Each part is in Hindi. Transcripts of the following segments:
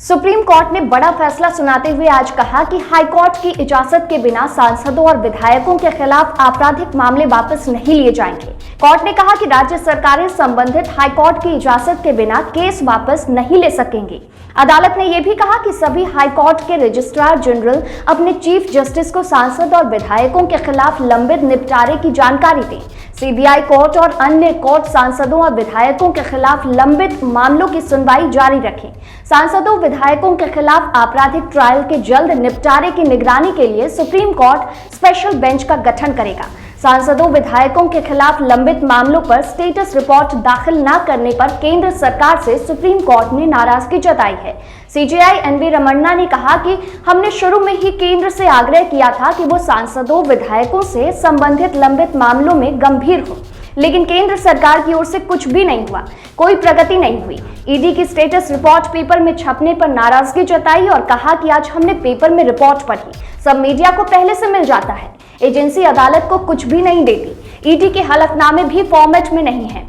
सुप्रीम कोर्ट ने बड़ा फैसला सुनाते हुए आज कहा कि हाई कोर्ट की इजाजत के बिना सांसदों और विधायकों के खिलाफ आपराधिक मामले वापस नहीं लिए जाएंगे। कोर्ट ने कहा कि राज्य सरकारें संबंधित हाई कोर्ट की इजाजत के बिना केस वापस नहीं ले सकेंगी। अदालत ने यह भी कहा कि सभी हाई कोर्ट के रजिस्ट्रार जनरल अपने चीफ जस्टिस को सांसद और विधायकों के खिलाफ लंबित निपटारे की जानकारी दें। सीबीआई कोर्ट और अन्य कोर्ट सांसदों और विधायकों के खिलाफ लंबित मामलों की सुनवाई जारी रखें। सांसदों विधायकों के खिलाफ आपराधिक ट्रायल के जल्द निपटारे की निगरानी के लिए सुप्रीम कोर्ट स्पेशल बेंच का गठन करेगा। सांसदों विधायकों के खिलाफ लंबित मामलों पर स्टेटस रिपोर्ट दाखिल न करने पर केंद्र सरकार से सुप्रीम कोर्ट ने नाराजगी जताई है। सीजेआई एनवी रमन्ना ने कहा कि हमने शुरू में ही केंद्र से आग्रह किया था कि वो सांसदों विधायकों से संबंधित लंबित मामलों में गंभीर हो, लेकिन केंद्र सरकार की ओर से कुछ भी नहीं हुआ, कोई प्रगति नहीं हुई। ईडी की स्टेटस रिपोर्ट पेपर में छपने पर नाराजगी जताई और कहा कि आज हमने पेपर में रिपोर्ट पढ़ी, सब मीडिया को पहले से मिल जाता है, एजेंसी अदालत को कुछ भी नहीं देती। ईडी के हलफनामे भी फॉर्मेट में नहीं है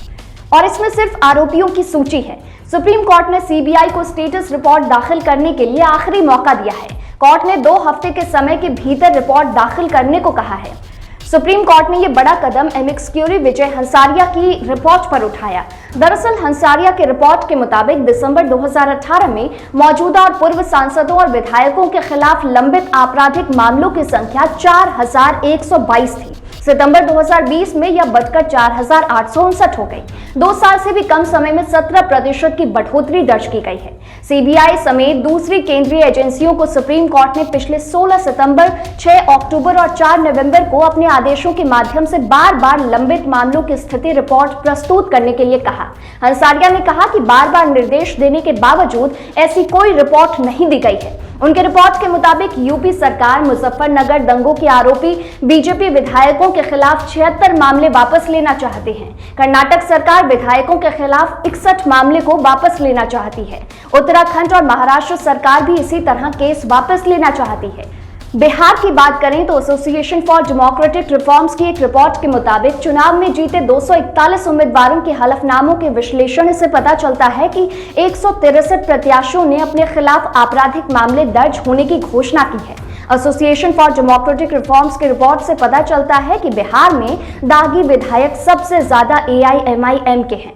और इसमें सिर्फ आरोपियों की सूची है। सुप्रीम कोर्ट ने सीबीआई को स्टेटस रिपोर्ट दाखिल करने के लिए आखिरी मौका दिया है। कोर्ट ने 2 हफ्ते के समय के भीतर रिपोर्ट दाखिल करने को कहा है। सुप्रीम कोर्ट ने यह बड़ा कदम एमिक्स क्यूरी विजय हंसारिया की रिपोर्ट पर उठाया। दरअसल हंसारिया के रिपोर्ट के मुताबिक दिसंबर 2018 में मौजूदा और पूर्व सांसदों और विधायकों के खिलाफ लंबित आपराधिक मामलों की संख्या 4122 थी। सितंबर 2020 में यह बढ़कर 4859 हो गई। 2 साल से भी कम समय में 17% की बढ़ोतरी दर्ज की गई है। सीबीआई समेत दूसरी केंद्रीय एजेंसियों को सुप्रीम कोर्ट ने पिछले 16 सितंबर, 6 अक्टूबर और 4 नवंबर को अपने आदेशों के माध्यम से बार-बार लंबित मामलों की स्थिति रिपोर्ट प्रस्तुत करने के लिए कहा। हंसारिया ने कहा कि बार-बार निर्देश देने के बावजूद ऐसी कोई रिपोर्ट नहीं दी गई है। उनके रिपोर्ट के मुताबिक यूपी सरकार मुजफ्फरनगर दंगों के आरोपी बीजेपी विधायकों के खिलाफ 76 मामले वापस लेना चाहते हैं। कर्नाटक सरकार विधायकों के खिलाफ 61 मामले को वापस लेना चाहती है। उत्तराखंड और महाराष्ट्र सरकार भी इसी तरह केस वापस लेना चाहती है। बिहार की बात करें तो एसोसिएशन फॉर डेमोक्रेटिक रिफॉर्म्स की एक रिपोर्ट के मुताबिक चुनाव में जीते 241 उम्मीदवारों के हलफनामों के विश्लेषण से पता चलता है कि 163 प्रत्याशियों ने अपने खिलाफ आपराधिक मामले दर्ज होने की घोषणा की है। एसोसिएशन फॉर डेमोक्रेटिक रिफॉर्म्स की रिपोर्ट से पता चलता है कि बिहार में दागी विधायक सबसे ज्यादा एआईएमआईएम के हैं।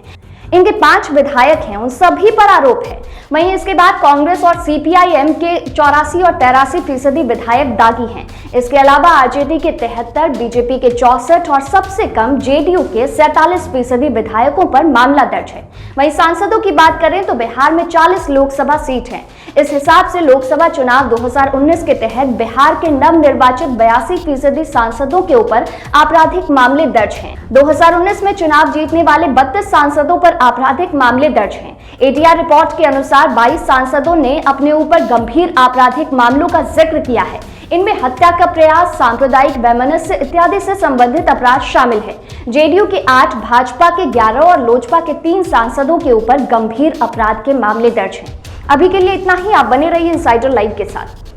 इनके 5 विधायक हैं, उन सभी पर आरोप है। वहीं इसके बाद कांग्रेस और सीपीआईएम के 84 और 83% विधायक दागी हैं। इसके अलावा आरजेडी के 73, बीजेपी के 64 और सबसे कम जेडीयू के 47% विधायकों पर मामला दर्ज है। वहीं सांसदों की बात करें तो बिहार में 40 लोकसभा सीट हैं। इस हिसाब से लोकसभा चुनाव 2019 के तहत बिहार के नवनिर्वाचित 82% सांसदों के ऊपर आपराधिक मामले दर्ज हैं। 2019 में चुनाव जीतने वाले 32 सांसदों पर आपराधिक मामले दर्ज हैं। एटीआर रिपोर्ट के अनुसार 22 सांसदों ने अपने ऊपर गंभीर आपराधिक मामलों का जिक्र किया है। इनमें हत्या का प्रयास, सांप्रदायिक वैमनस्य इत्यादि से संबंधित अपराध शामिल है। जेडीयू के 8, भाजपा के 11 और लोजपा के 3 सांसदों के ऊपर गंभीर अपराध के मामले दर्ज हैं। अभी के लिए इतना ही। आप बने रहिए इनसाइडर लाइव के साथ।